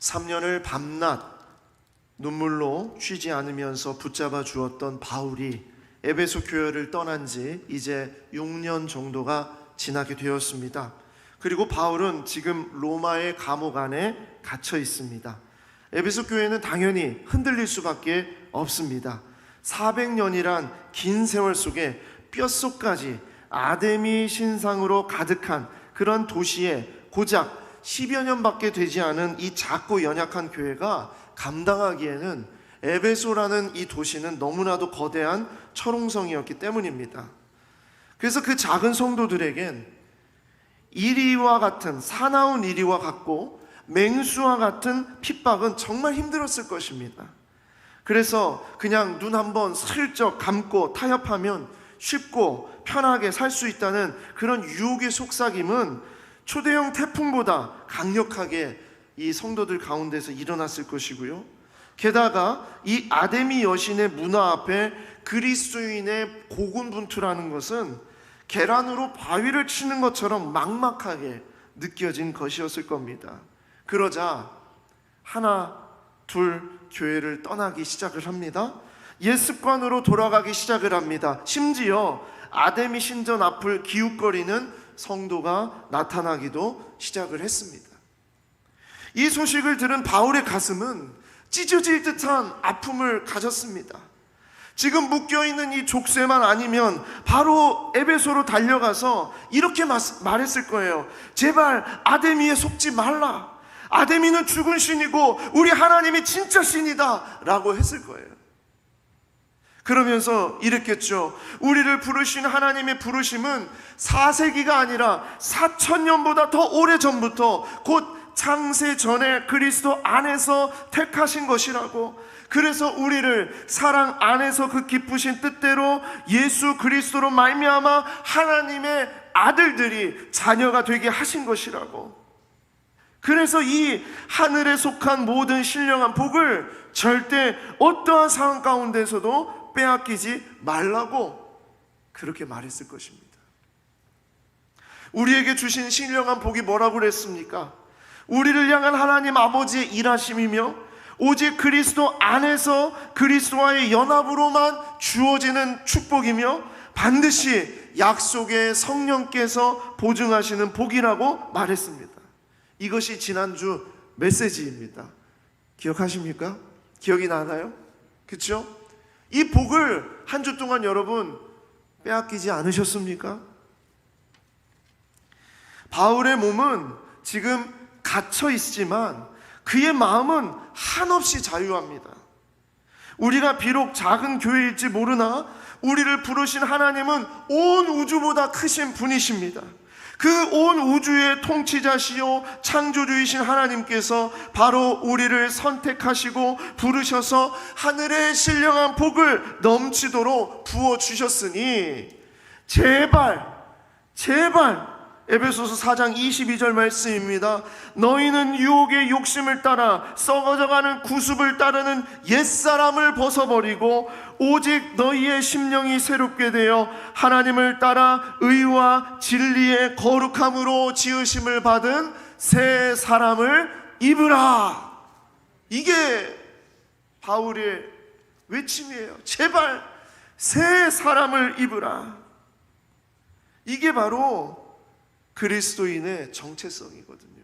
3년을 밤낮 눈물로 쉬지 않으면서 붙잡아 주었던 바울이 에베소 교회를 떠난 지 이제 6년 정도가 지나게 되었습니다. 그리고 바울은 지금 로마의 감옥 안에 갇혀 있습니다. 에베소 교회는 당연히 흔들릴 수밖에 없습니다. 400년이란 긴 세월 속에 뼛속까지 아데미 신상으로 가득한 그런 도시에 고작 10여 년밖에 되지 않은 이 작고 연약한 교회가 감당하기에는 에베소라는 이 도시는 너무나도 거대한 철옹성이었기 때문입니다. 그래서 그 작은 성도들에겐 이리와 같은 사나운 이리와 같고 맹수와 같은 핍박은 정말 힘들었을 것입니다. 그래서 그냥 눈 한번 슬쩍 감고 타협하면 쉽고 편하게 살 수 있다는 그런 유혹의 속삭임은 초대형 태풍보다 강력하게 이 성도들 가운데서 일어났을 것이고요. 게다가 이 아데미 여신의 문화 앞에 그리스도인의 고군분투라는 것은 계란으로 바위를 치는 것처럼 막막하게 느껴진 것이었을 겁니다. 그러자 하나 둘 교회를 떠나기 시작을 합니다. 옛 습관으로 돌아가기 시작을 합니다. 심지어 아데미 신전 앞을 기웃거리는 성도가 나타나기도 시작을 했습니다. 이 소식을 들은 바울의 가슴은 찢어질 듯한 아픔을 가졌습니다. 지금 묶여있는 이 족쇄만 아니면 바로 에베소로 달려가서 이렇게 말했을 거예요. 제발 아데미에 속지 말라. 아데미는 죽은 신이고 우리 하나님이 진짜 신이다 라고 했을 거예요. 그러면서 이랬겠죠. 우리를 부르신 하나님의 부르심은 4세기가 아니라 4,000년보다 더 오래전부터 곧 창세 전에 그리스도 안에서 택하신 것이라고. 그래서 우리를 사랑 안에서 그 기쁘신 뜻대로 예수 그리스도로 말미암아 하나님의 아들들이 자녀가 되게 하신 것이라고. 그래서 이 하늘에 속한 모든 신령한 복을 절대 어떠한 상황 가운데서도 빼앗기지 말라고 그렇게 말했을 것입니다. 우리에게 주신 신령한 복이 뭐라고 그랬습니까? 우리를 향한 하나님 아버지의 일하심이며 오직 그리스도 안에서 그리스도와의 연합으로만 주어지는 축복이며 반드시 약속의 성령께서 보증하시는 복이라고 말했습니다. 이것이 지난주 메시지입니다. 기억하십니까? 기억이 나나요? 그렇죠? 이 복을 한 주 동안 여러분 빼앗기지 않으셨습니까? 바울의 몸은 지금 갇혀 있지만 그의 마음은 한없이 자유합니다. 우리가 비록 작은 교회일지 모르나 우리를 부르신 하나님은 온 우주보다 크신 분이십니다. 그 온 우주의 통치자시요 창조주이신 하나님께서 바로 우리를 선택하시고 부르셔서 하늘의 신령한 복을 넘치도록 부어주셨으니 제발 에베소서 4장 22절 말씀입니다. 너희는 유혹의 욕심을 따라 썩어져가는 구습을 따르는 옛사람을 벗어버리고 오직 너희의 심령이 새롭게 되어 하나님을 따라 의와 진리의 거룩함으로 지으심을 받은 새 사람을 입으라. 이게 바울의 외침이에요. 제발 새 사람을 입으라. 이게 바로 그리스도인의 정체성이거든요.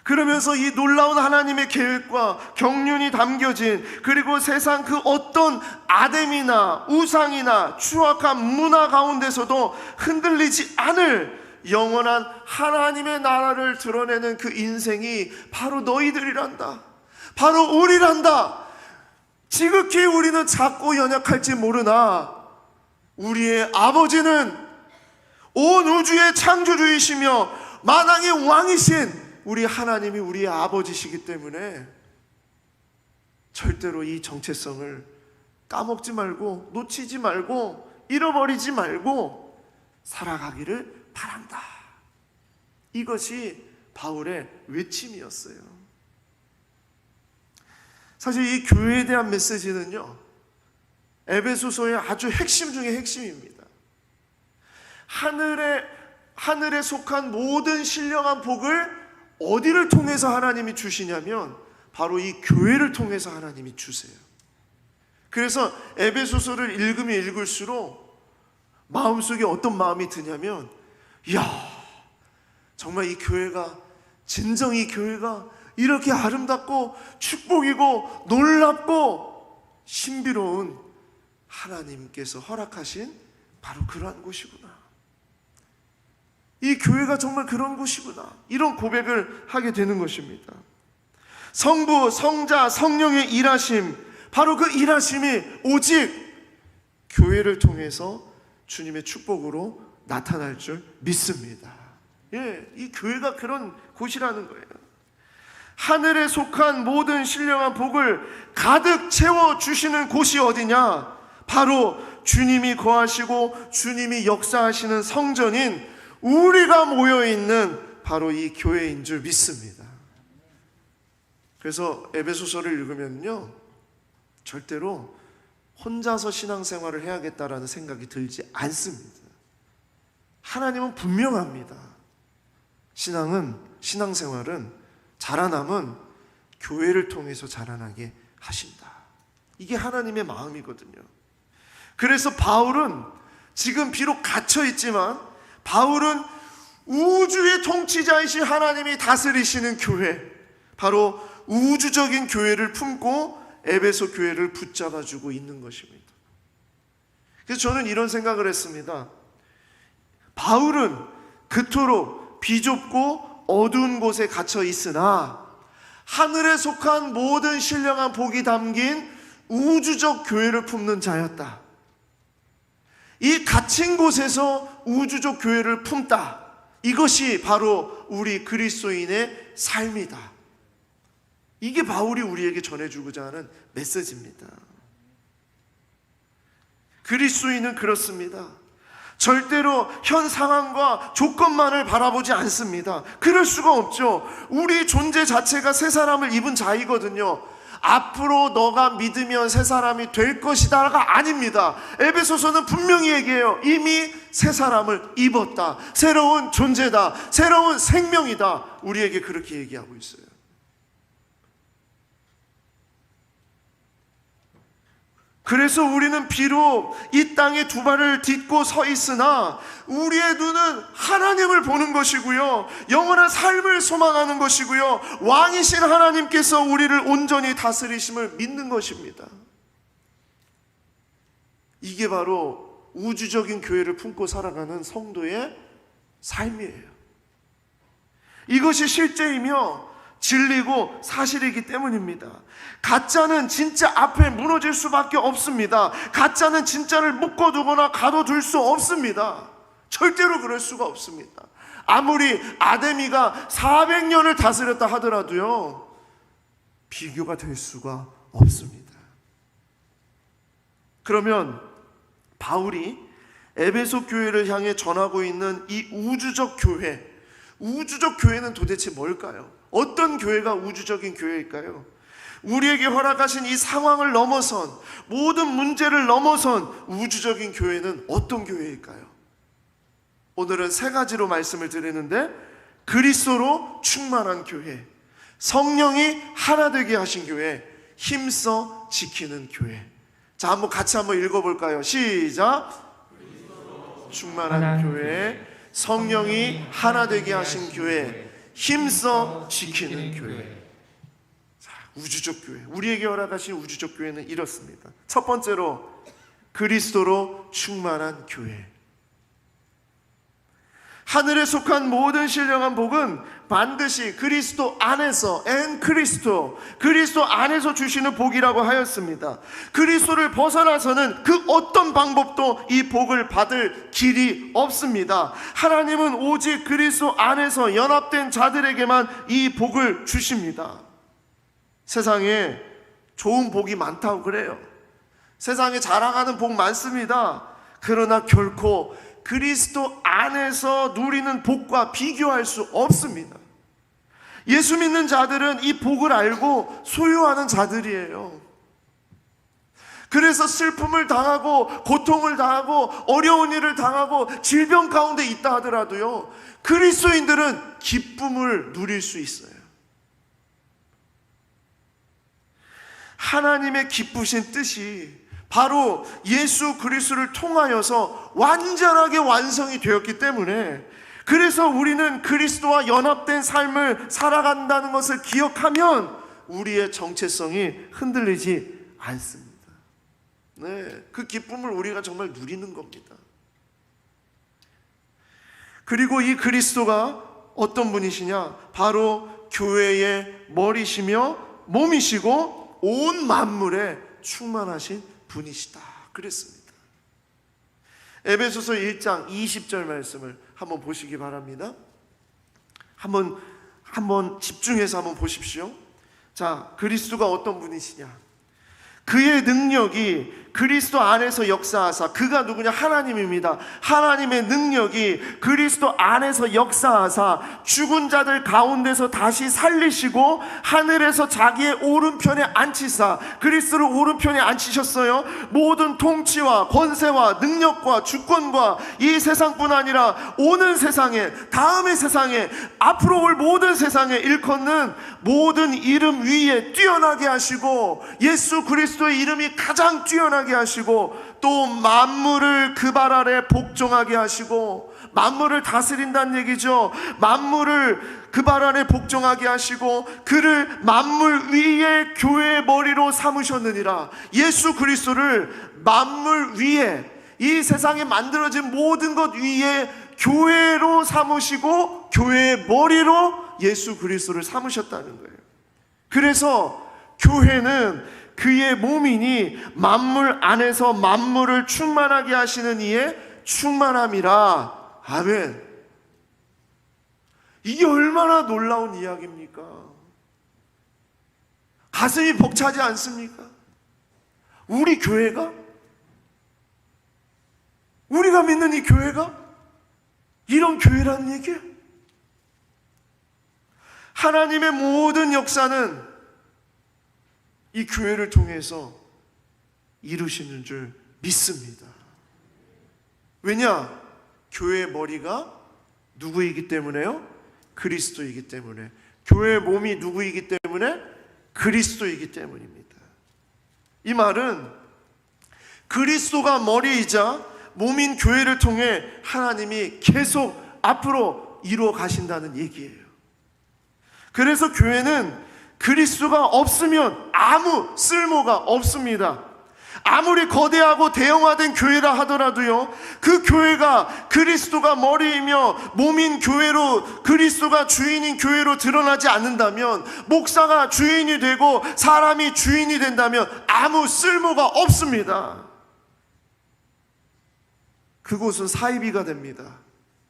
그러면서 이 놀라운 하나님의 계획과 경륜이 담겨진, 그리고 세상 그 어떤 아담이나 우상이나 추악한 문화 가운데서도 흔들리지 않을 영원한 하나님의 나라를 드러내는 그 인생이 바로 너희들이란다. 바로 우리란다. 지극히 우리는 작고 연약할지 모르나 우리의 아버지는 온 우주의 창조주이시며 만왕의 왕이신 우리 하나님이 우리의 아버지시기 때문에 절대로 이 정체성을 까먹지 말고 놓치지 말고 잃어버리지 말고 살아가기를 바란다. 이것이 바울의 외침이었어요. 사실 이 교회에 대한 메시지는요, 에베소서의 아주 핵심 중에 핵심입니다. 하늘에 속한 모든 신령한 복을 어디를 통해서 하나님이 주시냐면 바로 이 교회를 통해서 하나님이 주세요. 그래서 에베소서를 읽으면 읽을수록 마음속에 어떤 마음이 드냐면, 이야, 정말 이 교회가, 진정 이 교회가 이렇게 아름답고 축복이고 놀랍고 신비로운 하나님께서 허락하신 바로 그러한 곳이구나. 이 교회가 정말 그런 곳이구나. 이런 고백을 하게 되는 것입니다. 성부, 성자, 성령의 일하심, 바로 그 일하심이 오직 교회를 통해서 주님의 축복으로 나타날 줄 믿습니다. 예, 이 교회가 그런 곳이라는 거예요. 하늘에 속한 모든 신령한 복을 가득 채워주시는 곳이 어디냐? 바로 주님이 거하시고 주님이 역사하시는 성전인 우리가 모여있는 바로 이 교회인 줄 믿습니다. 그래서 에베소서를 읽으면요, 절대로 혼자서 신앙생활을 해야겠다라는 생각이 들지 않습니다. 하나님은 분명합니다. 신앙생활은, 자라남은 교회를 통해서 자라나게 하신다. 이게 하나님의 마음이거든요. 그래서 바울은 지금 비록 갇혀 있지만, 바울은 우주의 통치자이신 하나님이 다스리시는 교회, 바로 우주적인 교회를 품고 에베소 교회를 붙잡아주고 있는 것입니다. 그래서 저는 이런 생각을 했습니다. 바울은 그토록 비좁고 어두운 곳에 갇혀 있으나 하늘에 속한 모든 신령한 복이 담긴 우주적 교회를 품는 자였다. 이 갇힌 곳에서 우주적 교회를 품다. 이것이 바로 우리 그리스도인의 삶이다. 이게 바울이 우리에게 전해주고자 하는 메시지입니다. 그리스도인은 그렇습니다. 절대로 현 상황과 조건만을 바라보지 않습니다. 그럴 수가 없죠. 우리 존재 자체가 새 사람을 입은 자이거든요. 앞으로 너가 믿으면 새 사람이 될 것이다가 아닙니다. 에베소서는 분명히 얘기해요. 이미 새 사람을 입었다. 새로운 존재다. 새로운 생명이다. 우리에게 그렇게 얘기하고 있어요. 그래서 우리는 비록 이 땅에 두 발을 딛고 서 있으나 우리의 눈은 하나님을 보는 것이고요, 영원한 삶을 소망하는 것이고요, 왕이신 하나님께서 우리를 온전히 다스리심을 믿는 것입니다. 이게 바로 우주적인 교회를 품고 살아가는 성도의 삶이에요. 이것이 실제이며 진리고 사실이기 때문입니다. 가짜는 진짜 앞에 무너질 수밖에 없습니다. 가짜는 진짜를 묶어두거나 가둬둘 수 없습니다. 절대로 그럴 수가 없습니다. 아무리 아데미가 400년을 다스렸다 하더라도요, 비교가 될 수가 없습니다. 그러면 바울이 에베소 교회를 향해 전하고 있는 이 우주적 교회는 도대체 뭘까요? 어떤 교회가 우주적인 교회일까요? 우리에게 허락하신 이 상황을 넘어선, 모든 문제를 넘어선 우주적인 교회는 어떤 교회일까요? 오늘은 세 가지로 말씀을 드리는데, 그리스도로 충만한 교회, 성령이 하나 되게 하신 교회, 힘써 지키는 교회. 자, 같이 한번 읽어볼까요? 시작. 충만한 교회, 성령이 하나 되게 하신 교회, 힘써 지키는 교회. 자, 우주적 교회, 우리에게 허락하신 우주적 교회는 이렇습니다. 첫 번째로, 그리스도로 충만한 교회. 하늘에 속한 모든 신령한 복은 반드시 그리스도 안에서, 그리스도 안에서 주시는 복이라고 하였습니다. 그리스도를 벗어나서는 그 어떤 방법도 이 복을 받을 길이 없습니다. 하나님은 오직 그리스도 안에서 연합된 자들에게만 이 복을 주십니다. 세상에 좋은 복이 많다고 그래요. 세상에 자랑하는 복 많습니다. 그러나 결코 그리스도 안에서 누리는 복과 비교할 수 없습니다. 예수 믿는 자들은 이 복을 알고 소유하는 자들이에요. 그래서 슬픔을 당하고 고통을 당하고 어려운 일을 당하고 질병 가운데 있다 하더라도요, 그리스도인들은 기쁨을 누릴 수 있어요. 하나님의 기쁘신 뜻이 바로 예수 그리스도를 통하여서 완전하게 완성이 되었기 때문에, 그래서 우리는 그리스도와 연합된 삶을 살아간다는 것을 기억하면 우리의 정체성이 흔들리지 않습니다. 네, 그 기쁨을 우리가 정말 누리는 겁니다. 그리고 이 그리스도가 어떤 분이시냐? 바로 교회의 머리시며 몸이시고 온 만물에 충만하신 분이시다 그랬습니다. 에베소서 1장 20절 말씀을 한번 보시기 바랍니다. 한번 집중해서 한번 보십시오. 자, 그리스도가 어떤 분이시냐? 그의 능력이 그리스도 안에서 역사하사, 그가 누구냐? 하나님입니다. 하나님의 능력이 그리스도 안에서 역사하사 죽은 자들 가운데서 다시 살리시고 하늘에서 자기의 오른편에 앉히사, 그리스도를 오른편에 앉히셨어요. 모든 통치와 권세와 능력과 주권과 이 세상뿐 아니라 오는 세상에, 다음의 세상에, 앞으로 올 모든 세상에 일컫는 모든 이름 위에 뛰어나게 하시고, 예수 그리스도의 이름이 가장 뛰어나게 하시고, 또 만물을 그 발 아래 복종하게 하시고, 만물을 다스린다는 얘기죠. 만물을 그 발 아래 복종하게 하시고, 그를 만물 위에 교회의 머리로 삼으셨느니라. 예수 그리스도를 만물 위에, 이 세상에 만들어진 모든 것 위에 교회로 삼으시고 교회의 머리로 예수 그리스도를 삼으셨다는 거예요. 그래서 교회는 그의 몸이니 만물 안에서 만물을 충만하게 하시는 이의 충만함이라. 아멘. 이게 얼마나 놀라운 이야기입니까? 가슴이 벅차지 않습니까? 우리 교회가, 우리가 믿는 이 교회가 이런 교회라는 얘기예요. 하나님의 모든 역사는 이 교회를 통해서 이루시는 줄 믿습니다. 왜냐? 교회의 머리가 누구이기 때문에요? 그리스도이기 때문에. 교회의 몸이 누구이기 때문에? 그리스도이기 때문입니다. 이 말은 그리스도가 머리이자 몸인 교회를 통해 하나님이 계속 앞으로 이루어 가신다는 얘기예요. 그래서 교회는 그리스도가 없으면 아무 쓸모가 없습니다. 아무리 거대하고 대형화된 교회라 하더라도요, 그 교회가 그리스도가 머리이며 몸인 교회로, 그리스도가 주인인 교회로 드러나지 않는다면, 목사가 주인이 되고 사람이 주인이 된다면 아무 쓸모가 없습니다. 그곳은 사이비가 됩니다.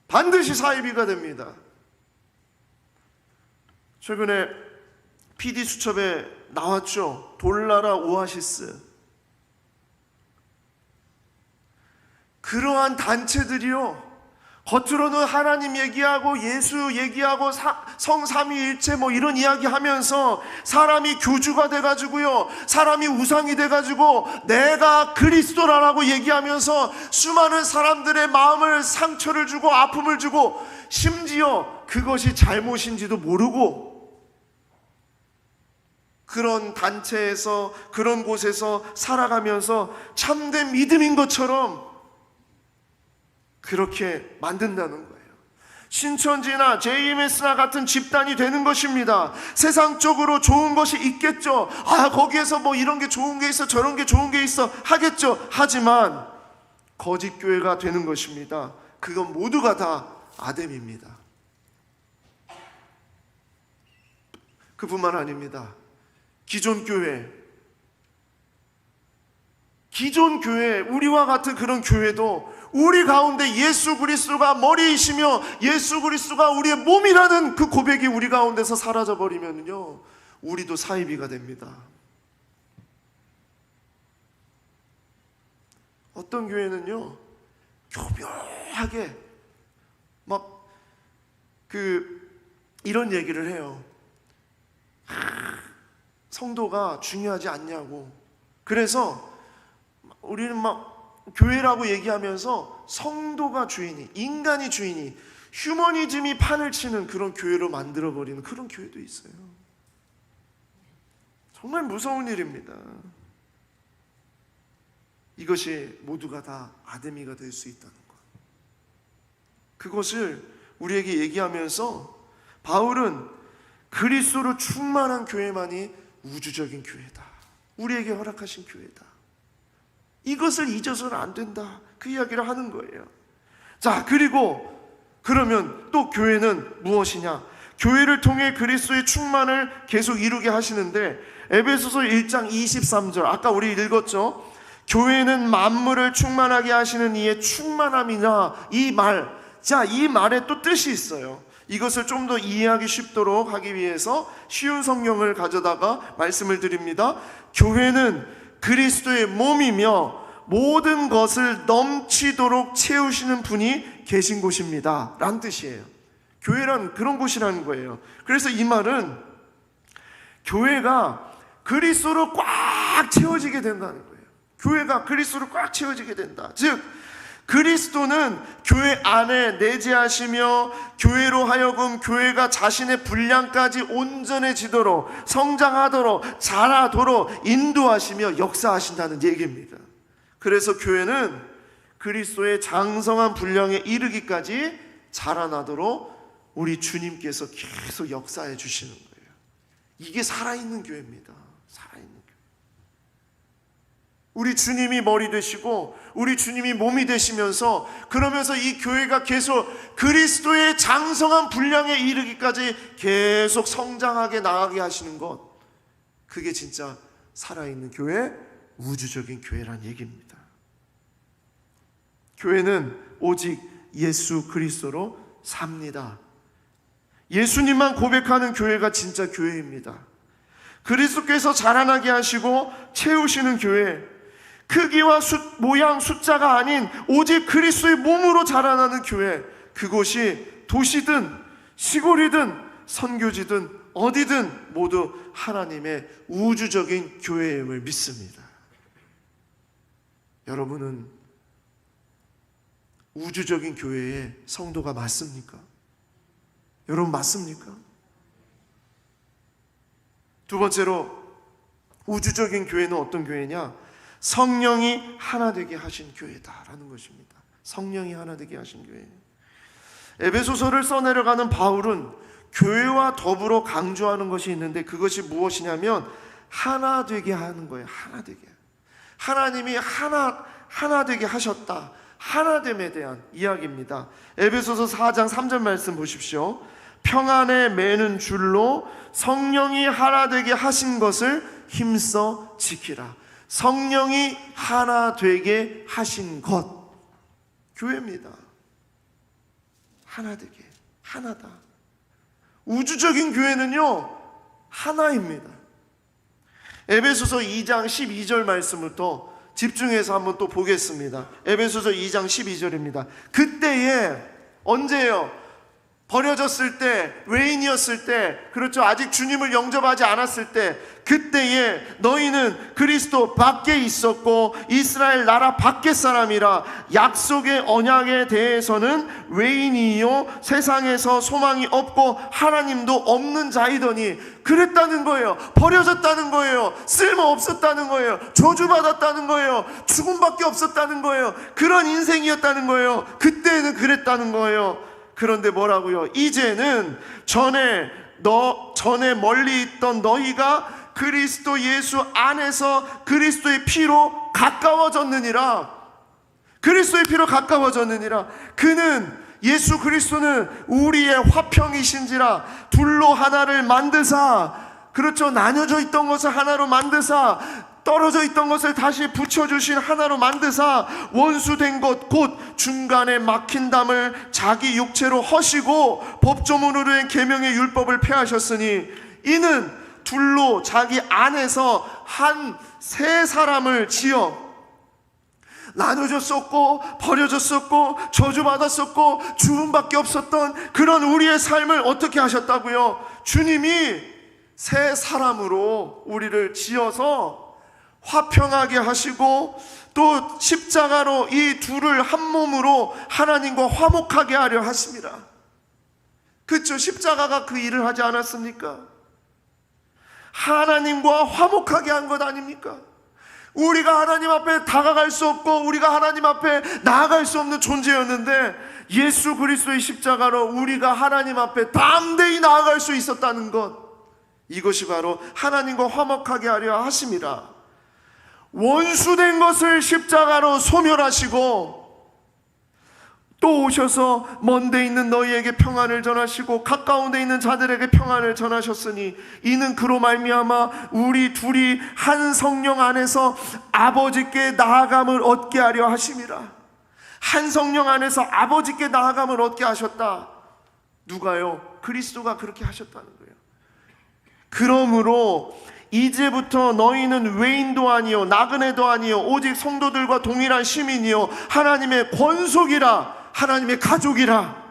반드시 사이비가 됩니다. 최근에 PD수첩에 나왔죠. 돌나라 오아시스. 그러한 단체들이요, 겉으로는 하나님 얘기하고 예수 얘기하고 성삼위일체 뭐 이런 이야기 하면서 사람이 교주가 돼가지고요, 사람이 우상이 돼가지고 내가 그리스도라라고 얘기하면서 수많은 사람들의 마음을 상처를 주고 아픔을 주고, 심지어 그것이 잘못인지도 모르고 그런 단체에서, 그런 곳에서 살아가면서 참된 믿음인 것처럼 그렇게 만든다는 거예요. 신천지나 JMS나 같은 집단이 되는 것입니다. 세상적으로 좋은 것이 있겠죠. 거기에서 뭐 이런 게 좋은 게 있어, 저런 게 좋은 게 있어 하겠죠. 하지만 거짓 교회가 되는 것입니다. 그건 모두가 다 아담입니다. 그뿐만 아닙니다. 기존 교회, 우리와 같은 그런 교회도 우리 가운데 예수 그리스도가 머리이시며 예수 그리스도가 우리의 몸이라는 그 고백이 우리 가운데서 사라져버리면요, 우리도 사이비가 됩니다. 어떤 교회는요, 교묘하게 막 이런 얘기를 해요. 성도가 중요하지 않냐고. 그래서 우리는 막 교회라고 얘기하면서 성도가 주인이, 인간이 주인이, 휴머니즘이 판을 치는 그런 교회로 만들어버리는 그런 교회도 있어요. 정말 무서운 일입니다. 이것이 모두가 다 아데미가 될 수 있다는 것, 그것을 우리에게 얘기하면서 바울은 그리스도로 충만한 교회만이 우주적인 교회다, 우리에게 허락하신 교회다, 이것을 잊어서는 안 된다, 그 이야기를 하는 거예요. 자, 그리고 그러면 또 교회는 무엇이냐? 교회를 통해 그리스도의 충만을 계속 이루게 하시는데, 에베소서 1장 23절 아까 우리 읽었죠? 교회는 만물을 충만하게 하시는 이의 충만함이냐, 이 말, 자, 이 말에 또 뜻이 있어요. 이것을 좀 더 이해하기 쉽도록 하기 위해서 쉬운 성경을 가져다가 말씀을 드립니다. 교회는 그리스도의 몸이며 모든 것을 넘치도록 채우시는 분이 계신 곳입니다 라는 뜻이에요. 교회란 그런 곳이라는 거예요. 그래서 이 말은 교회가 그리스도로 꽉 채워지게 된다는 거예요. 교회가 그리스도로 꽉 채워지게 된다. 즉 그리스도는 교회 안에 내재하시며 교회로 하여금 교회가 자신의 분량까지 온전해지도록, 성장하도록, 자라도록 인도하시며 역사하신다는 얘기입니다. 그래서 교회는 그리스도의 장성한 분량에 이르기까지 자라나도록 우리 주님께서 계속 역사해 주시는 거예요. 이게 살아있는 교회입니다. 살아있는 교회. 우리 주님이 머리 되시고 우리 주님이 몸이 되시면서, 그러면서 이 교회가 계속 그리스도의 장성한 분량에 이르기까지 계속 성장하게 나가게 하시는 것, 그게 진짜 살아있는 교회, 우주적인 교회란 얘기입니다. 교회는 오직 예수 그리스도로 삽니다. 예수님만 고백하는 교회가 진짜 교회입니다. 그리스도께서 자라나게 하시고 채우시는 교회, 크기와 모양, 숫자가 아닌 오직 그리스도의 몸으로 자라나는 교회, 그곳이 도시든 시골이든 선교지든 어디든 모두 하나님의 우주적인 교회임을 믿습니다. 여러분은 우주적인 교회의 성도가 맞습니까? 여러분 맞습니까? 두 번째로, 우주적인 교회는 어떤 교회냐? 성령이 하나 되게 하신 교회다라는 것입니다. 성령이 하나 되게 하신 교회. 에베소서를 써내려가는 바울은 교회와 더불어 강조하는 것이 있는데, 그것이 무엇이냐면 하나 되게 하는 거예요. 하나 되게. 하나님이 하나 되게 하셨다, 하나됨에 대한 이야기입니다. 에베소서 4장 3절 말씀 보십시오. 평안에 매는 줄로 성령이 하나 되게 하신 것을 힘써 지키라. 성령이 하나 되게 하신 것, 교회입니다. 하나 되게, 하나다. 우주적인 교회는요, 하나입니다. 에베소서 2장 12절 말씀부터 집중해서 한번 또 보겠습니다. 에베소서 2장 12절입니다. 그때에, 언제예요? 버려졌을 때, 외인이었을 때, 그렇죠, 아직 주님을 영접하지 않았을 때, 그때에 너희는 그리스도 밖에 있었고 이스라엘 나라 밖의 사람이라 약속의 언약에 대해서는 외인이요 세상에서 소망이 없고 하나님도 없는 자이더니, 그랬다는 거예요. 버려졌다는 거예요. 쓸모없었다는 거예요. 저주받았다는 거예요. 죽음밖에 없었다는 거예요. 그런 인생이었다는 거예요. 그때는 그랬다는 거예요. 그런데 뭐라고요? 이제는 전에 멀리 있던 너희가 그리스도 예수 안에서 그리스도의 피로 가까워졌느니라. 그리스도의 피로 가까워졌느니라. 그는, 예수 그리스도는 우리의 화평이신지라 둘로 하나를 만드사, 그렇죠, 나뉘어져 있던 것을 하나로 만드사, 떨어져 있던 것을 다시 붙여주신 하나로 만드사, 원수된 것 곧 중간에 막힌 담을 자기 육체로 허시고 법조문으로 된 계명의 율법을 폐하셨으니, 이는 둘로 자기 안에서 한 세 사람을 지어 나눠졌었고 버려졌었고 저주받았었고 죽음밖에 없었던 그런 우리의 삶을 어떻게 하셨다고요? 주님이 새 사람으로 우리를 지어서 화평하게 하시고 또 십자가로 이 둘을 한 몸으로 하나님과 화목하게 하려 하십니다. 그렇죠? 십자가가 그 일을 하지 않았습니까? 하나님과 화목하게 한 것 아닙니까? 우리가 하나님 앞에 다가갈 수 없고 우리가 하나님 앞에 나아갈 수 없는 존재였는데 예수 그리스도의 십자가로 우리가 하나님 앞에 담대히 나아갈 수 있었다는 것, 이것이 바로 하나님과 화목하게 하려 하심이라. 원수된 것을 십자가로 소멸하시고 또 오셔서 먼 데 있는 너희에게 평안을 전하시고 가까운 데 있는 자들에게 평안을 전하셨으니 이는 그로 말미암아 우리 둘이 한 성령 안에서 아버지께 나아감을 얻게 하려 하심이라. 한 성령 안에서 아버지께 나아감을 얻게 하셨다. 누가요? 그리스도가 그렇게 하셨다는 거예요. 그러므로 이제부터 너희는 외인도 아니요 나그네도 아니요 오직 성도들과 동일한 시민이요 하나님의 권속이라, 하나님의 가족이라.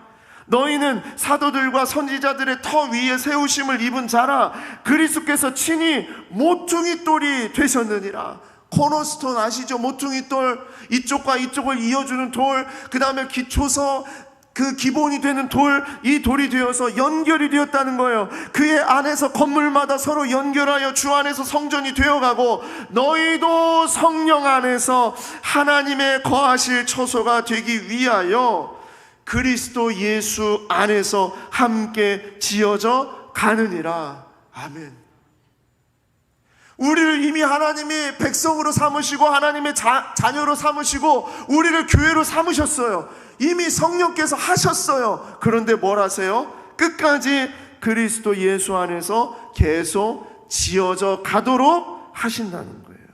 너희는 사도들과 선지자들의 터 위에 세우심을 입은 자라. 그리스도께서 친히 모퉁이 돌이 되셨느니라. 코너스톤 아시죠? 모퉁이 돌, 이쪽과 이쪽을 이어주는 돌, 그 다음에 기초서, 그 기본이 되는 돌, 이 돌이 되어서 연결이 되었다는 거예요. 그의 안에서 건물마다 서로 연결하여 주 안에서 성전이 되어가고 너희도 성령 안에서 하나님의 거하실 처소가 되기 위하여 그리스도 예수 안에서 함께 지어져 가느니라. 아멘. 우리를 이미 하나님이 백성으로 삼으시고 하나님의 자녀로 삼으시고 우리를 교회로 삼으셨어요. 이미 성령께서 하셨어요. 그런데 뭘 하세요? 끝까지 그리스도 예수 안에서 계속 지어져 가도록 하신다는 거예요.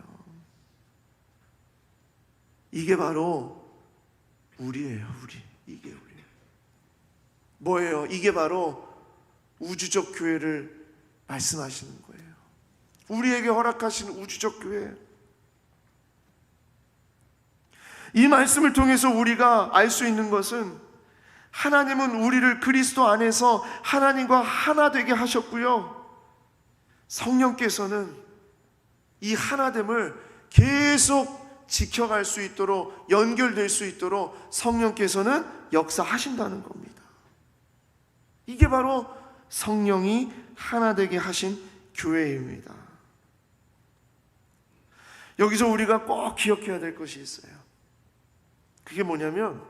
이게 바로 우리예요. 이게 우리예요. 뭐예요? 이게 바로 우주적 교회를 말씀하시는 거예요. 우리에게 허락하신 우주적 교회. 이 말씀을 통해서 우리가 알 수 있는 것은 하나님은 우리를 그리스도 안에서 하나님과 하나 되게 하셨고요, 성령께서는 이 하나됨을 계속 지켜갈 수 있도록, 연결될 수 있도록 성령께서는 역사하신다는 겁니다. 이게 바로 성령이 하나 되게 하신 교회입니다. 여기서 우리가 꼭 기억해야 될 것이 있어요. 그게 뭐냐면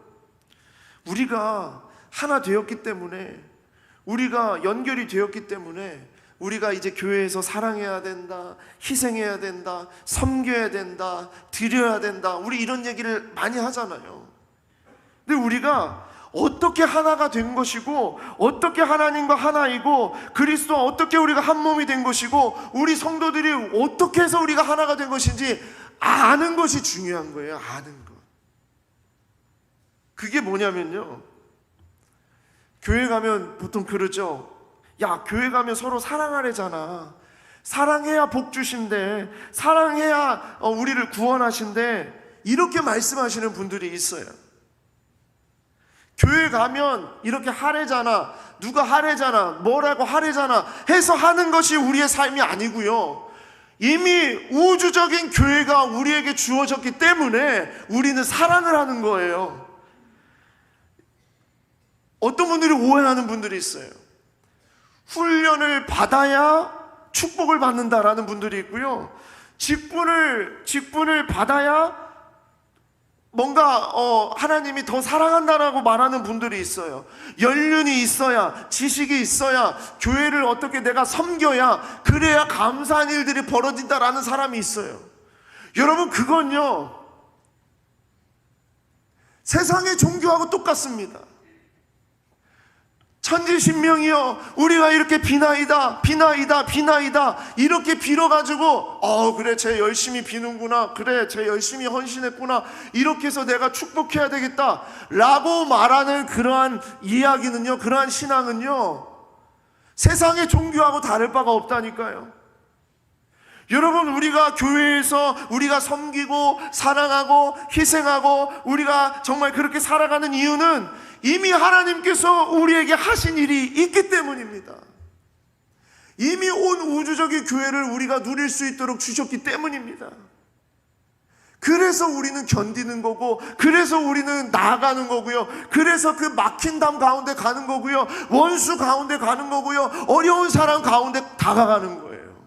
우리가 하나 되었기 때문에, 우리가 연결이 되었기 때문에 우리가 이제 교회에서 사랑해야 된다, 희생해야 된다, 섬겨야 된다, 드려야 된다, 우리 이런 얘기를 많이 하잖아요. 근데 우리가 어떻게 하나가 된 것이고, 어떻게 하나님과 하나이고, 그리스도와 어떻게 우리가 한 몸이 된 것이고, 우리 성도들이 어떻게 해서 우리가 하나가 된 것인지 아는 것이 중요한 거예요. 아는 것. 그게 뭐냐면요, 교회 가면 보통 그러죠. 야, 교회 가면 서로 사랑하래잖아. 사랑해야 복 주신대. 사랑해야 우리를 구원하신대. 이렇게 말씀하시는 분들이 있어요. 교회 가면 이렇게 하래잖아, 누가 하래잖아, 뭐라고 하래잖아 해서 하는 것이 우리의 삶이 아니고요, 이미 우주적인 교회가 우리에게 주어졌기 때문에 우리는 사랑을 하는 거예요. 어떤 분들이 오해하는 분들이 있어요. 훈련을 받아야 축복을 받는다라는 분들이 있고요, 직분을 받아야 뭔가 하나님이 더 사랑한다라고 말하는 분들이 있어요. 연륜이 있어야, 지식이 있어야, 교회를 어떻게 내가 섬겨야, 그래야 감사한 일들이 벌어진다라는 사람이 있어요. 여러분, 그건요 세상의 종교하고 똑같습니다. 천지신명이여 우리가 이렇게 비나이다 이렇게 빌어가지고 그래 쟤 열심히 비는구나, 그래 쟤 열심히 헌신했구나, 이렇게 해서 내가 축복해야 되겠다 라고 말하는 그러한 이야기는요, 그러한 신앙은요 세상의 종교하고 다를 바가 없다니까요. 여러분, 우리가 교회에서 우리가 섬기고 사랑하고 희생하고 우리가 정말 그렇게 살아가는 이유는 이미 하나님께서 우리에게 하신 일이 있기 때문입니다. 이미 온 우주적인 교회를 우리가 누릴 수 있도록 주셨기 때문입니다. 그래서 우리는 견디는 거고, 그래서 우리는 나아가는 거고요, 그래서 그 막힌 담 가운데 가는 거고요, 원수 가운데 가는 거고요, 어려운 사람 가운데 다가가는 거예요.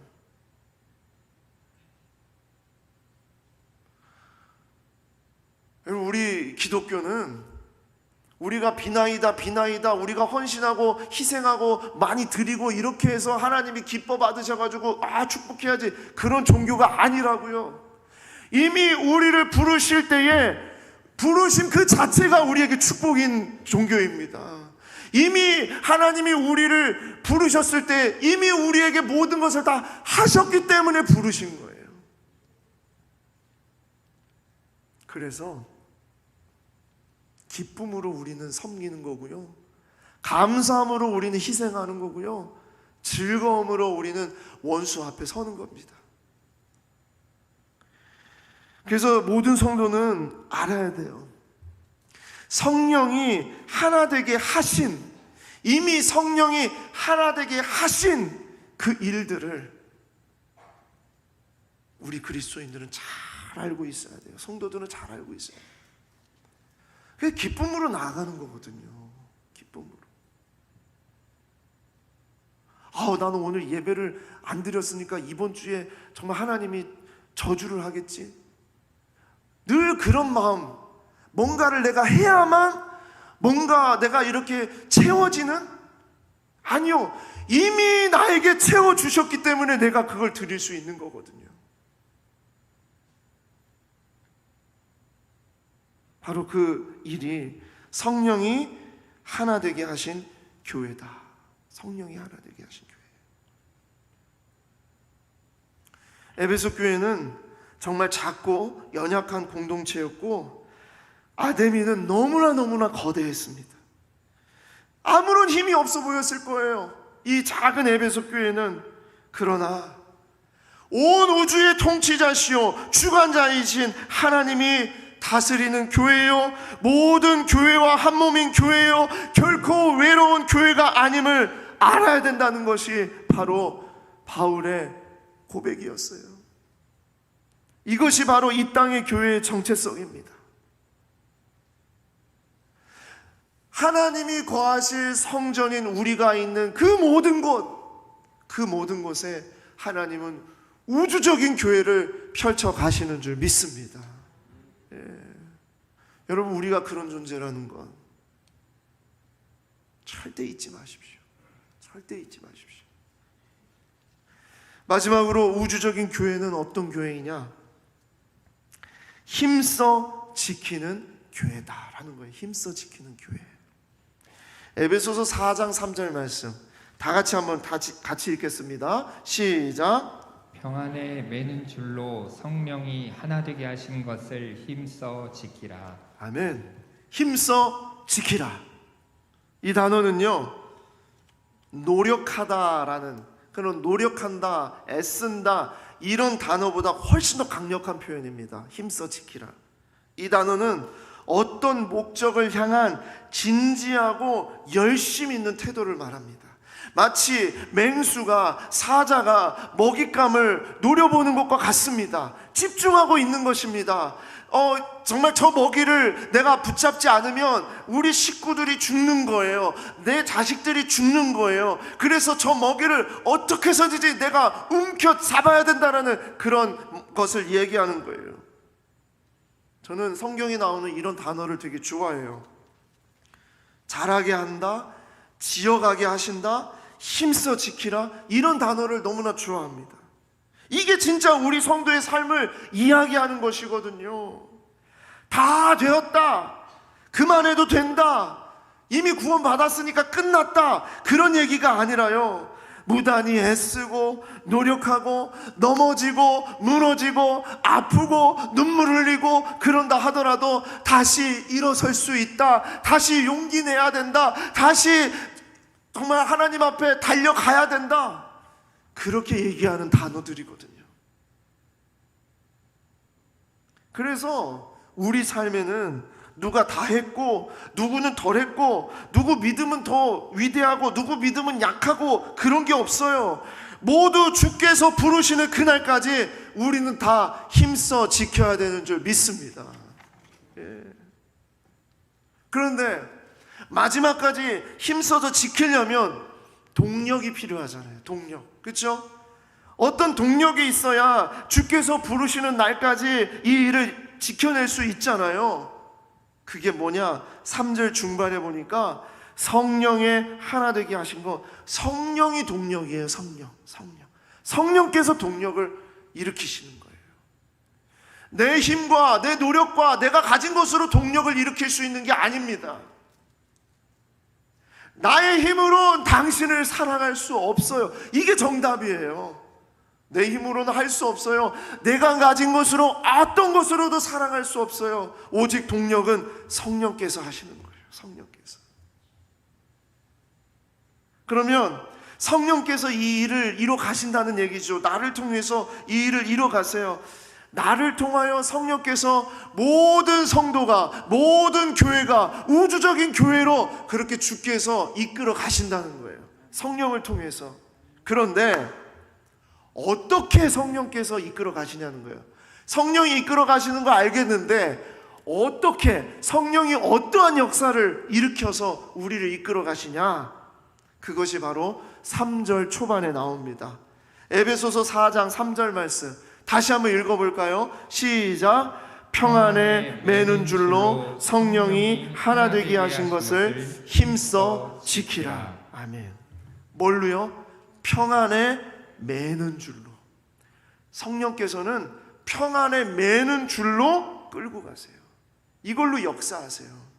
여러분, 우리 기독교는 우리가 비나이다 우리가 헌신하고 희생하고 많이 드리고 이렇게 해서 하나님이 기뻐 받으셔가지고 축복해야지, 그런 종교가 아니라고요. 이미 우리를 부르실 때에 부르심 그 자체가 우리에게 축복인 종교입니다. 이미 하나님이 우리를 부르셨을 때 이미 우리에게 모든 것을 다 하셨기 때문에 부르신 거예요. 그래서 기쁨으로 우리는 섬기는 거고요, 감사함으로 우리는 희생하는 거고요, 즐거움으로 우리는 원수 앞에 서는 겁니다. 그래서 모든 성도는 알아야 돼요. 성령이 하나 되게 하신, 이미 성령이 하나 되게 하신 그 일들을 우리 그리스도인들은 잘 알고 있어야 돼요. 성도들은 잘 알고 있어야 돼요. 그게 기쁨으로 나아가는 거거든요. 기쁨으로. 나는 오늘 예배를 안 드렸으니까 이번 주에 정말 하나님이 저주를 하겠지. 늘 그런 마음, 뭔가를 내가 해야만 뭔가 내가 이렇게 채워지는? 아니요, 이미 나에게 채워주셨기 때문에 내가 그걸 드릴 수 있는 거거든요. 바로 그 일이 성령이 하나 되게 하신 교회다. 성령이 하나 되게 하신 교회. 에베소 교회는 정말 작고 연약한 공동체였고, 아데미는 너무나 거대했습니다. 아무런 힘이 없어 보였을 거예요, 이 작은 에베소 교회는. 그러나 온 우주의 통치자시요 주관자이신 하나님이 다스리는 교회요, 모든 교회와 한 몸인 교회요, 결코 외로운 교회가 아님을 알아야 된다는 것이 바로 바울의 고백이었어요. 이것이 바로 이 땅의 교회의 정체성입니다. 하나님이 거하실 성전인 우리가 있는 그 모든 곳에 하나님은 우주적인 교회를 펼쳐 가시는 줄 믿습니다. 여러분, 우리가 그런 존재라는 건 절대 잊지 마십시오. 절대 잊지 마십시오. 마지막으로 우주적인 교회는 어떤 교회이냐? 힘써 지키는 교회다라는 거예요. 힘써 지키는 교회. 에베소서 4장 3절 말씀 다 같이 한번 같이 읽겠습니다. 시작. 평안에 매는 줄로 성령이 하나 되게 하신 것을 힘써 지키라. 아멘. 힘써 지키라. 이 단어는요, 노력하다라는, 그런 노력한다, 애쓴다, 이런 단어보다 훨씬 더 강력한 표현입니다. 힘써 지키라. 이 단어는 어떤 목적을 향한 진지하고 열심 있는 태도를 말합니다. 마치 맹수가 사자가 먹잇감을 노려보는 것과 같습니다. 집중하고 있는 것입니다. 정말 저 먹이를 내가 붙잡지 않으면 우리 식구들이 죽는 거예요. 내 자식들이 죽는 거예요. 그래서 저 먹이를 어떻게 해서든지 내가 움켜 잡아야 된다는 그런 것을 얘기하는 거예요. 저는 성경에 나오는 이런 단어를 되게 좋아해요. 잘하게 한다, 지어가게 하신다, 힘써 지키라, 이런 단어를 너무나 좋아합니다. 이게 진짜 우리 성도의 삶을 이야기하는 것이거든요. 다 되었다, 그만해도 된다, 이미 구원 받았으니까 끝났다, 그런 얘기가 아니라요, 무단히 애쓰고 노력하고 넘어지고 무너지고 아프고 눈물 흘리고 그런다 하더라도 다시 일어설 수 있다, 다시 용기 내야 된다, 다시 정말 하나님 앞에 달려가야 된다, 그렇게 얘기하는 단어들이거든요. 그래서 우리 삶에는 누가 다 했고 누구는 덜 했고 누구 믿음은 더 위대하고 누구 믿음은 약하고 그런 게 없어요. 모두 주께서 부르시는 그날까지 우리는 다 힘써 지켜야 되는 줄 믿습니다. 그런데 마지막까지 힘써서 지키려면 동력이 필요하잖아요. 동력. 그렇죠? 어떤 동력이 있어야 주께서 부르시는 날까지 이 일을 지켜낼 수 있잖아요. 그게 뭐냐? 3절 중반에 보니까 성령의 하나 되게 하신 거, 성령이 동력이에요. 성령께서 동력을 일으키시는 거예요. 내 힘과 내 노력과 내가 가진 것으로 동력을 일으킬 수 있는 게 아닙니다. 나의 힘으로는 당신을 사랑할 수 없어요. 이게 정답이에요. 내 힘으로는 할 수 없어요. 내가 가진 것으로 어떤 것으로도 사랑할 수 없어요. 오직 동력은 성령께서 하시는 거예요. 성령께서. 그러면 성령께서 이 일을 이뤄 가신다는 얘기죠. 나를 통해서 이 일을 이뤄 가세요. 나를 통하여 성령께서 모든 성도가, 모든 교회가 우주적인 교회로 그렇게 주께서 이끌어 가신다는 거예요. 성령을 통해서. 그런데 어떻게 성령께서 이끌어 가시냐는 거예요. 성령이 이끌어 가시는 거 알겠는데 어떻게, 성령이 어떠한 역사를 일으켜서 우리를 이끌어 가시냐? 그것이 바로 3절 초반에 나옵니다. 에베소서 4장 3절 말씀 다시 한번 읽어볼까요? 시작. 평안에 매는 줄로 성령이 하나 되게 하신 것을 힘써 지키라. 아멘. 뭘로요? 평안에 매는 줄로. 성령께서는 평안에 매는 줄로 끌고 가세요. 이걸로 역사하세요.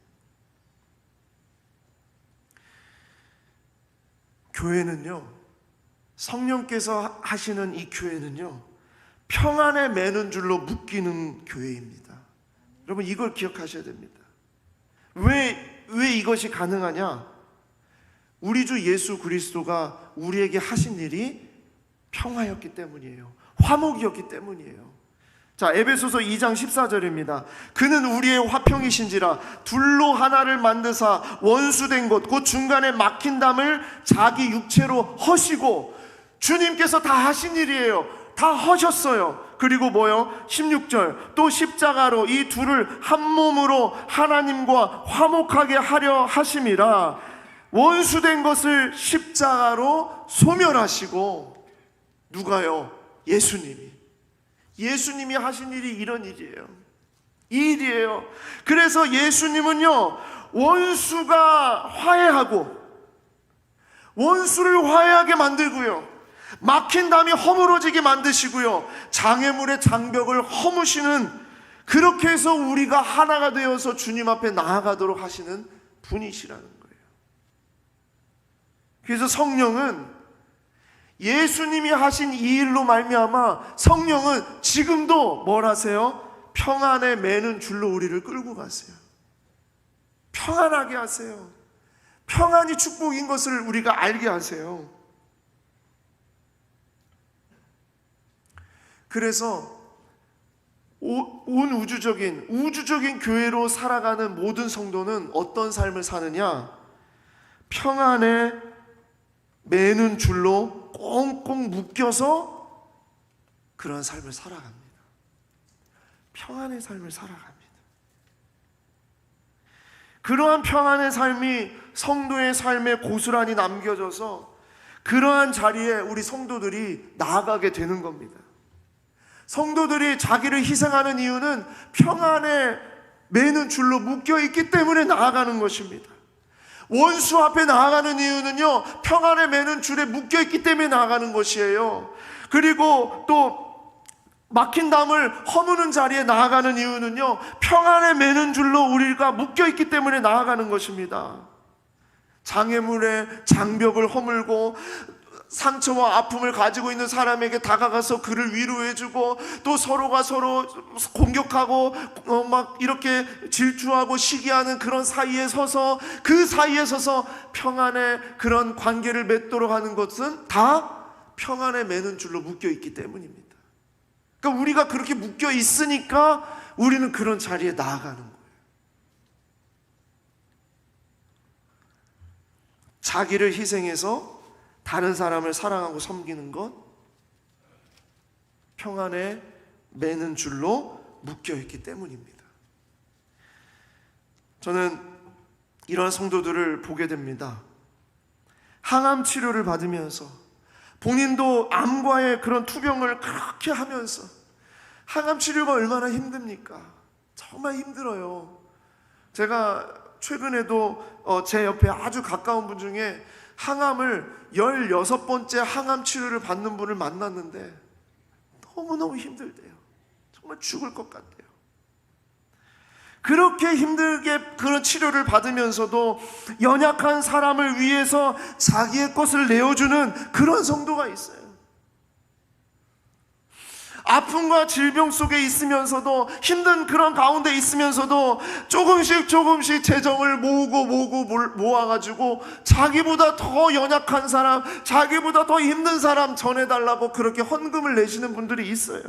교회는요, 성령께서 하시는 이 교회는요, 평안에 매는 줄로 묶이는 교회입니다. 여러분 이걸 기억하셔야 됩니다. 왜 이것이 가능하냐? 우리 주 예수 그리스도가 우리에게 하신 일이 평화였기 때문이에요. 화목이었기 때문이에요. 자, 에베소서 2장 14절입니다. 그는 우리의 화평이신지라 둘로 하나를 만드사 원수된 것 곧 중간에 막힌 담을 자기 육체로 허시고. 주님께서 다 하신 일이에요. 다 하셨어요. 그리고 뭐요? 16절 또 십자가로 이 둘을 한 몸으로 하나님과 화목하게 하려 하심이라. 원수된 것을 십자가로 소멸하시고. 누가요? 예수님이 하신 일이 이런 일이에요. 이 일이에요. 그래서 예수님은요, 원수가 화해하고 원수를 화해하게 만들고요, 막힌 담이 허물어지게 만드시고요, 장애물의 장벽을 허무시는, 그렇게 해서 우리가 하나가 되어서 주님 앞에 나아가도록 하시는 분이시라는 거예요. 그래서 성령은 예수님이 하신 이 일로 말미암아 성령은 지금도 뭘 하세요? 평안에 매는 줄로 우리를 끌고 가세요. 평안하게 하세요. 평안이 축복인 것을 우리가 알게 하세요. 그래서 온 우주적인 교회로 살아가는 모든 성도는 어떤 삶을 사느냐? 평안에 매는 줄로 꽁꽁 묶여서 그런 삶을 살아갑니다. 평안의 삶을 살아갑니다. 그러한 평안의 삶이 성도의 삶에 고스란히 남겨져서 그러한 자리에 우리 성도들이 나아가게 되는 겁니다. 성도들이 자기를 희생하는 이유는 평안에 매는 줄로 묶여있기 때문에 나아가는 것입니다. 원수 앞에 나아가는 이유는요, 평안에 매는 줄에 묶여있기 때문에 나아가는 것이에요. 그리고 또 막힌 담을 허무는 자리에 나아가는 이유는요, 평안에 매는 줄로 우리가 묶여있기 때문에 나아가는 것입니다. 장애물의 장벽을 허물고 상처와 아픔을 가지고 있는 사람에게 다가가서 그를 위로해주고, 또 서로가 서로 공격하고 막 이렇게 질투하고 시기하는 그런 사이에 서서, 그 사이에 서서 평안의 그런 관계를 맺도록 하는 것은 다 평안에 매는 줄로 묶여있기 때문입니다. 그러니까 우리가 그렇게 묶여 있으니까 우리는 그런 자리에 나아가는 거예요. 자기를 희생해서 다른 사람을 사랑하고 섬기는 것, 평안에 매는 줄로 묶여있기 때문입니다. 저는 이런 성도들을 보게 됩니다. 항암 치료를 받으면서 본인도 암과의 그런 투병을 그렇게 하면서, 항암 치료가 얼마나 힘듭니까? 정말 힘들어요. 제가 최근에도 제 옆에 아주 가까운 분 중에 항암을 16번째 항암 치료를 받는 분을 만났는데 너무너무 힘들대요. 정말 죽을 것 같대요. 그렇게 힘들게 그런 치료를 받으면서도 연약한 사람을 위해서 자기의 것을 내어주는 그런 성도가 있어요. 아픔과 질병 속에 있으면서도, 힘든 그런 가운데 있으면서도 조금씩 재정을 모아가지고 자기보다 더 연약한 사람, 자기보다 더 힘든 사람 전해달라고 그렇게 헌금을 내시는 분들이 있어요.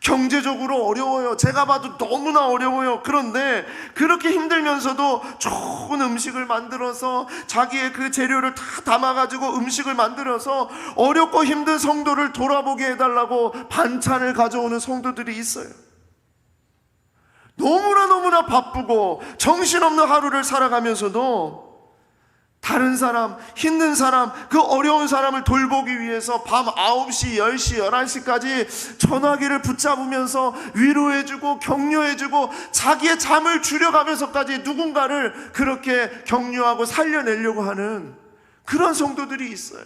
경제적으로 어려워요. 제가 봐도 너무나 어려워요. 그런데 그렇게 힘들면서도 좋은 음식을 만들어서 자기의 그 재료를 다 담아가지고 음식을 만들어서 어렵고 힘든 성도를 돌아보게 해달라고 반찬을 가져오는 성도들이 있어요. 너무나 바쁘고 정신없는 하루를 살아가면서도 다른 사람, 힘든 사람, 그 어려운 사람을 돌보기 위해서 밤 9시, 10시, 11시까지 전화기를 붙잡으면서 위로해주고 격려해주고 자기의 잠을 줄여가면서까지 누군가를 그렇게 격려하고 살려내려고 하는 그런 성도들이 있어요.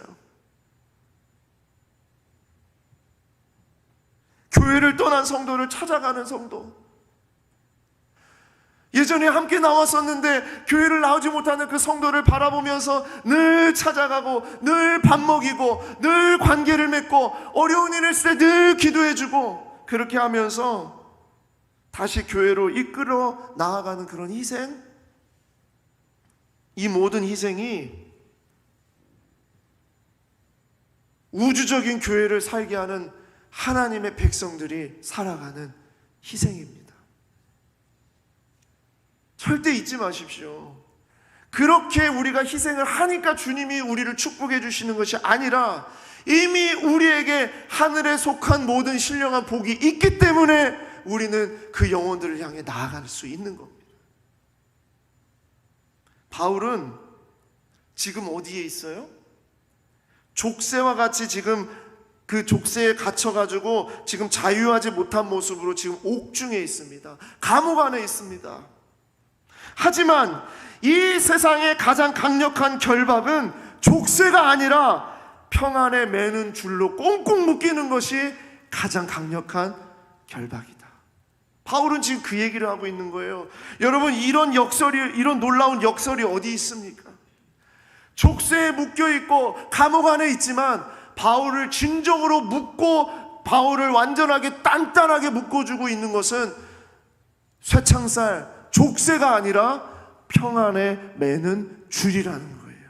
교회를 떠난 성도를 찾아가는 성도, 예전에 함께 나왔었는데 교회를 나오지 못하는 그 성도를 바라보면서 늘 찾아가고 늘 밥 먹이고 늘 관계를 맺고 어려운 일을 있을 때 늘 기도해주고, 그렇게 하면서 다시 교회로 이끌어 나아가는 그런 희생, 이 모든 희생이 우주적인 교회를 살게 하는 하나님의 백성들이 살아가는 희생입니다. 절대 잊지 마십시오. 그렇게 우리가 희생을 하니까 주님이 우리를 축복해 주시는 것이 아니라 이미 우리에게 하늘에 속한 모든 신령한 복이 있기 때문에 우리는 그 영혼들을 향해 나아갈 수 있는 겁니다. 바울은 지금 어디에 있어요? 족쇄와 같이 지금 그 족쇄에 갇혀가지고 지금 자유하지 못한 모습으로 지금 옥중에 있습니다. 감옥 안에 있습니다. 하지만 이 세상의 가장 강력한 결박은 족쇄가 아니라 평안에 매는 줄로 꽁꽁 묶이는 것이 가장 강력한 결박이다. 바울은 지금 그 얘기를 하고 있는 거예요. 여러분, 이런 놀라운 역설이 어디 있습니까? 족쇄에 묶여 있고 감옥 안에 있지만 바울을 진정으로 묶고 바울을 완전하게 단단하게 묶어주고 있는 것은 쇠창살, 족쇄가 아니라 평안에 매는 줄이라는 거예요.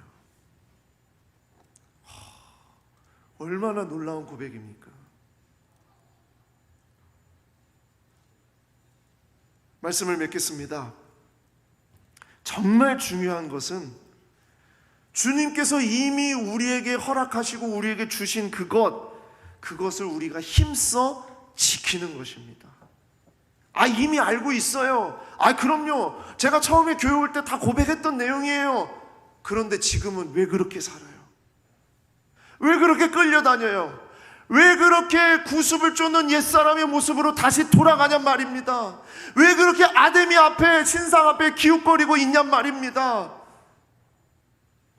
얼마나 놀라운 고백입니까? 말씀을 맺겠습니다. 정말 중요한 것은 주님께서 이미 우리에게 허락하시고 우리에게 주신 그것을 우리가 힘써 지키는 것입니다. 이미 알고 있어요. 그럼요. 제가 처음에 교회 올 때 다 고백했던 내용이에요. 그런데 지금은 왜 그렇게 살아요? 왜 그렇게 끌려다녀요? 왜 그렇게 구습을 쫓는 옛사람의 모습으로 다시 돌아가냔 말입니다. 왜 그렇게 아데미 앞에, 신상 앞에 기웃거리고 있냔 말입니다.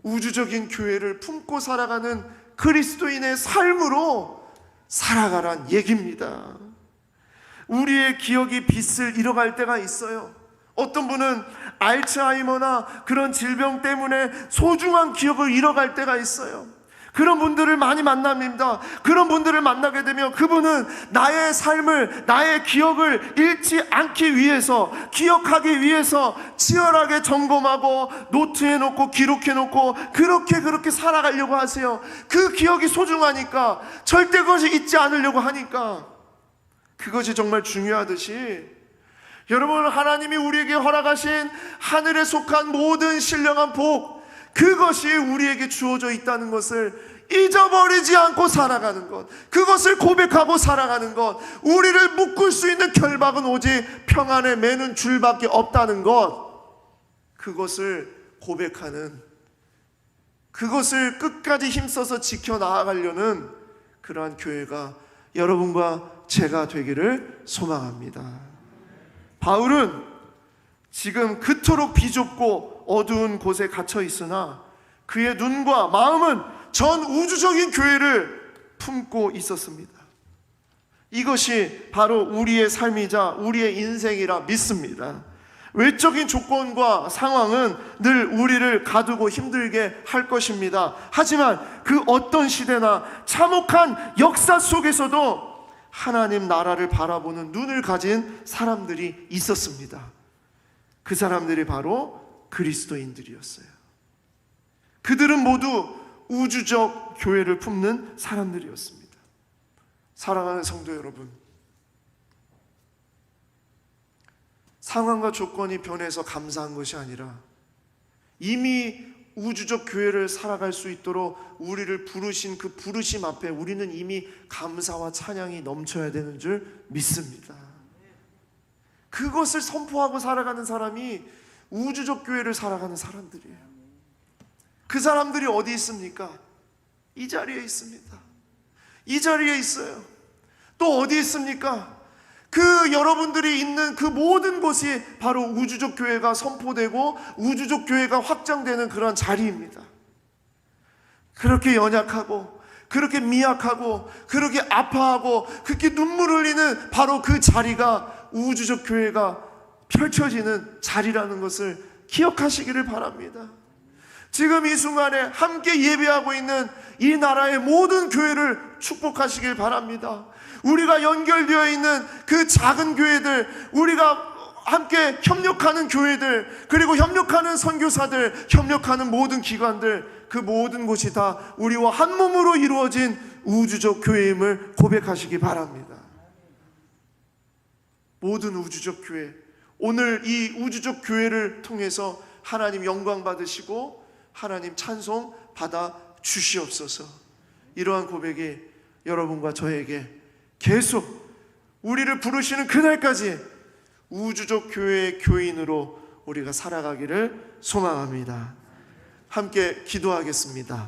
우주적인 교회를 품고 살아가는 그리스도인의 삶으로 살아가란 얘기입니다. 우리의 기억이 빛을 잃어갈 때가 있어요. 어떤 분은 알츠하이머나 그런 질병 때문에 소중한 기억을 잃어갈 때가 있어요. 그런 분들을 많이 만납니다. 그런 분들을 만나게 되면 그분은 나의 삶을, 나의 기억을 잃지 않기 위해서, 기억하기 위해서 치열하게 점검하고 노트해놓고 기록해놓고 그렇게 살아가려고 하세요. 그 기억이 소중하니까, 절대 그것이 잊지 않으려고 하니까. 그것이 정말 중요하듯이 여러분, 하나님이 우리에게 허락하신 하늘에 속한 모든 신령한 복, 그것이 우리에게 주어져 있다는 것을 잊어버리지 않고 살아가는 것, 그것을 고백하고 살아가는 것, 우리를 묶을 수 있는 결박은 오직 평안에 매는 줄밖에 없다는 것, 그것을 고백하는, 그것을 끝까지 힘써서 지켜나가려는 그러한 교회가 여러분과 제가 되기를 소망합니다. 바울은 지금 그토록 비좁고 어두운 곳에 갇혀 있으나 그의 눈과 마음은 전 우주적인 교회를 품고 있었습니다. 이것이 바로 우리의 삶이자 우리의 인생이라 믿습니다. 외적인 조건과 상황은 늘 우리를 가두고 힘들게 할 것입니다. 하지만 그 어떤 시대나 참혹한 역사 속에서도 하나님 나라를 바라보는 눈을 가진 사람들이 있었습니다. 그 사람들이 바로 그리스도인들이었어요. 그들은 모두 우주적 교회를 품는 사람들이었습니다. 사랑하는 성도 여러분, 상황과 조건이 변해서 감사한 것이 아니라 이미 우주적 교회를 살아갈 수 있도록 우리를 부르신 그 부르심 앞에 우리는 이미 감사와 찬양이 넘쳐야 되는 줄 믿습니다. 그것을 선포하고 살아가는 사람이 우주적 교회를 살아가는 사람들이에요. 그 사람들이 어디 있습니까? 이 자리에 있습니다. 이 자리에 있어요. 또 어디 있습니까? 그 여러분들이 있는 그 모든 곳이 바로 우주적 교회가 선포되고 우주적 교회가 확장되는 그런 자리입니다. 그렇게 연약하고 그렇게 미약하고 그렇게 아파하고 그렇게 눈물 흘리는 바로 그 자리가 우주적 교회가 펼쳐지는 자리라는 것을 기억하시기를 바랍니다. 지금 이 순간에 함께 예배하고 있는 이 나라의 모든 교회를 축복하시길 바랍니다. 우리가 연결되어 있는 그 작은 교회들, 우리가 함께 협력하는 교회들, 그리고 협력하는 선교사들, 협력하는 모든 기관들, 그 모든 곳이 다 우리와 한 몸으로 이루어진 우주적 교회임을 고백하시기 바랍니다. 모든 우주적 교회, 오늘 이 우주적 교회를 통해서 하나님 영광 받으시고 하나님 찬송 받아 주시옵소서. 이러한 고백이 여러분과 저에게 계속 우리를 부르시는 그날까지 우주적 교회의 교인으로 우리가 살아가기를 소망합니다. 함께 기도하겠습니다.